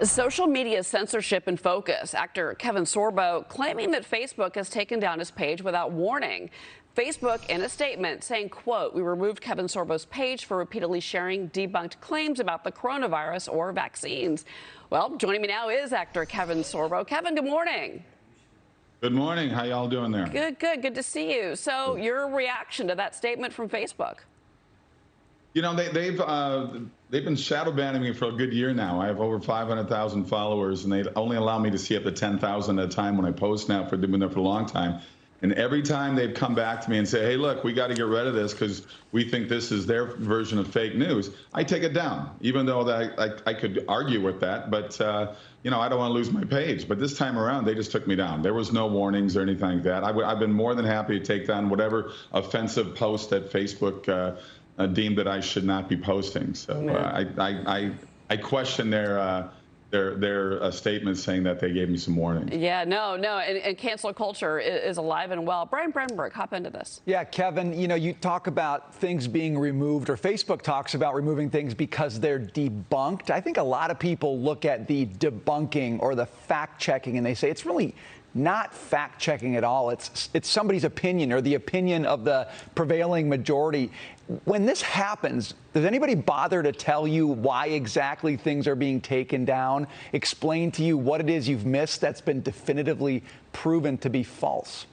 Social media censorship in focus. Actor Kevin Sorbo claiming that Facebook has taken down his page without warning. Facebook in a statement saying, quote, "We removed Kevin Sorbo's page for repeatedly sharing debunked claims about the coronavirus or vaccines." Well, joining me now is actor Kevin Sorbo. Kevin, good morning. Good morning. How y'all doing there? Good to see you. So your reaction to that statement from Facebook? You know, they've been shadow banning me for a good year now. I have over 500,000 followers, and they only allow me to see up to 10,000 at a time when I post now. They've been there for a long time. And every time they've come back to me and say, "Hey, look, we got to get rid of this because we think this is their version of fake news," I take it down, even though that I could argue with that. But, you know, I don't want to lose my page. But this time around, they just took me down. There was no warnings or anything like that. I've been more than happy to take down whatever offensive post that Facebook deemed that I should not be posting. So I question their statements saying that they gave me some warnings. Yeah, no, and cancel culture is alive and well. Brian Brenberg, hop into this. Yeah, Kevin, you know, you talk about things being removed, or Facebook talks about removing things because they're debunked. I think a lot of people look at the debunking or the fact-checking and they say it's really not fact-checking at all. It's somebody's opinion or the opinion of the prevailing majority. When this happens, does anybody bother to tell you why exactly things are being taken down? Explain to you what it is you've missed that's been definitively proven to be false?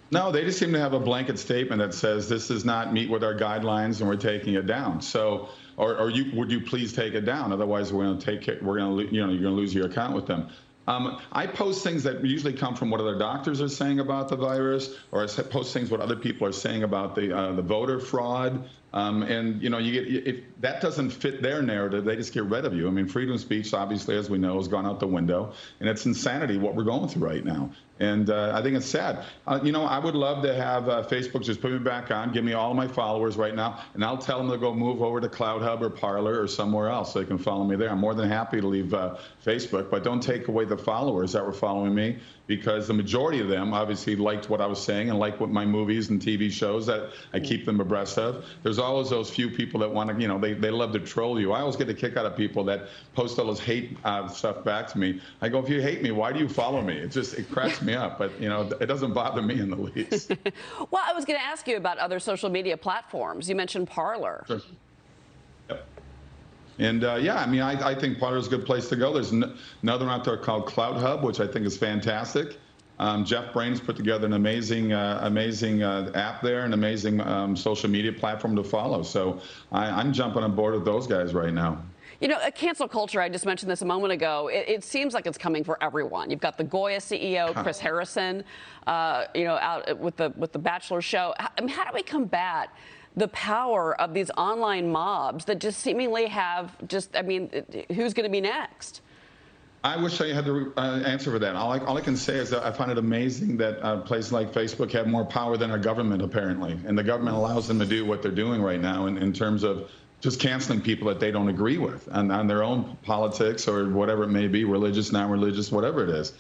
No, they just seem to have a blanket statement that says this does not meet with our guidelines and we're taking it down. So, would you please take it down? Otherwise, you're going to lose your account with them. I post things that usually come from what other doctors are saying about the virus, or I post things what other people are saying about the voter fraud. And you know, if that doesn't fit their narrative, they just get rid of you. I mean, freedom of speech, obviously, as we know, has gone out the window, and it's insanity what we're going through right now. And I think it's sad. You know, I would love to have Facebook just put me back on, give me all of my followers right now, and I'll tell them to go move over to CloudHub or Parler or somewhere else so they can follow me there. I'm more than happy to leave Facebook, but don't take away the followers that were following me, because the majority of them obviously liked what I was saying and liked what my movies and TV shows that I keep them abreast of. There's always those few people that want to, you know, they love to troll you. I always get a kick out of people that post all this hate stuff back to me. I go, if you hate me, why do you follow me? It cracks me up, but you know, it doesn't bother me in the least. Well, I was going to ask you about other social media platforms. You mentioned Parler. Sure. Yep. And yeah, I mean, I think Parler is a good place to go. There's another one out there called CloudHub, which I think is fantastic. Jeff Brain's put together an amazing app there, an amazing social media platform to follow. So I'm jumping on board with those guys right now. You know, cancel culture, I just mentioned this a moment ago, it seems like it's coming for everyone. You've got the Goya CEO, Chris Harrison, you know, out with the Bachelor show. I mean, how do we combat the power of these online mobs that just seemingly have I mean, who's going to be next? I wish I had the answer for that. All I can say is that I find it amazing that places like Facebook have more power than our government, apparently. And the government allows them to do what they're doing right now in terms of just canceling people that they don't agree with on their own politics or whatever it may be, religious, non-religious, whatever it is.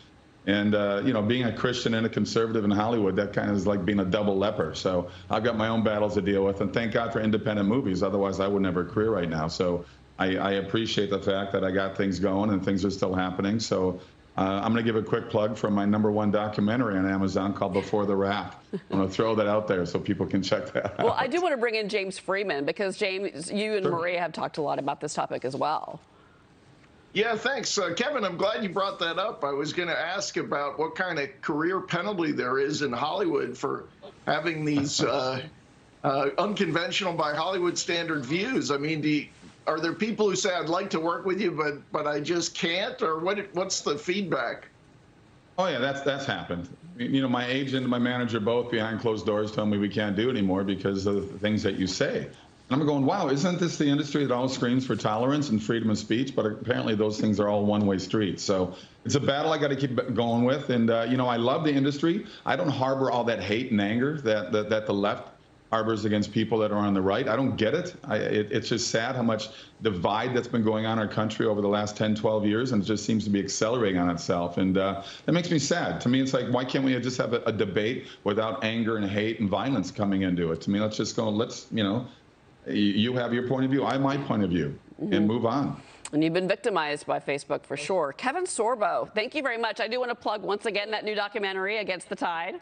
And, you know, being a Christian and a conservative in Hollywood, that kind of is like being a double leper. So I've got my own battles to deal with. And thank God for independent movies. Otherwise, I wouldn't have a career right now. So I appreciate the fact that I got things going and things are still happening. So I'm going to give a quick plug for my #1 documentary on Amazon called Before the Wrap. I'm going to throw that out there so people can check that out. Well, I do want to bring in James Freeman, because James, you and Maria have talked a lot about this topic as well. Yeah, thanks. Kevin, I'm glad you brought that up. I was going to ask about what kind of career penalty there is in Hollywood for having these unconventional by Hollywood standard views. I mean, are there people who say, "I'd like to work with you, but I just can't"? Or what's the feedback? Oh, yeah, that's happened. You know, my agent and my manager both behind closed doors told me we can't do it anymore because of the things that you say. And I'm going, wow, isn't this the industry that always screams for tolerance and freedom of speech? But apparently those things are all one-way streets. So it's a battle I got to keep going with. And, you know, I love the industry. I don't harbor all that hate and anger that the left harbors against people that are on the right. I don't get it. It's just sad how much divide that's been going on in our country over the last 10, 12 years, and it just seems to be accelerating on itself. And that makes me sad. To me, it's like, why can't we just have a debate without anger and hate and violence coming into it? To me, let's just go, you know, you have your point of view, I have my point of view, and move on. And you've been victimized by Facebook for sure. Kevin Sorbo, thank you very much. I do want to plug once again that new documentary, Against the Tide.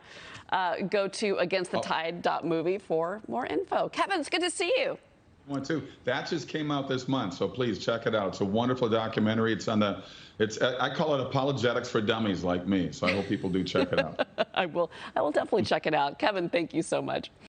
Go to againstthetide.movie for more info. Kevin, it's good to see you. One too. That just came out this month, so please check it out. It's a wonderful documentary. It's on the. I call it apologetics for dummies like me. So I hope people do check it out. I will definitely check it out. Kevin, thank you so much.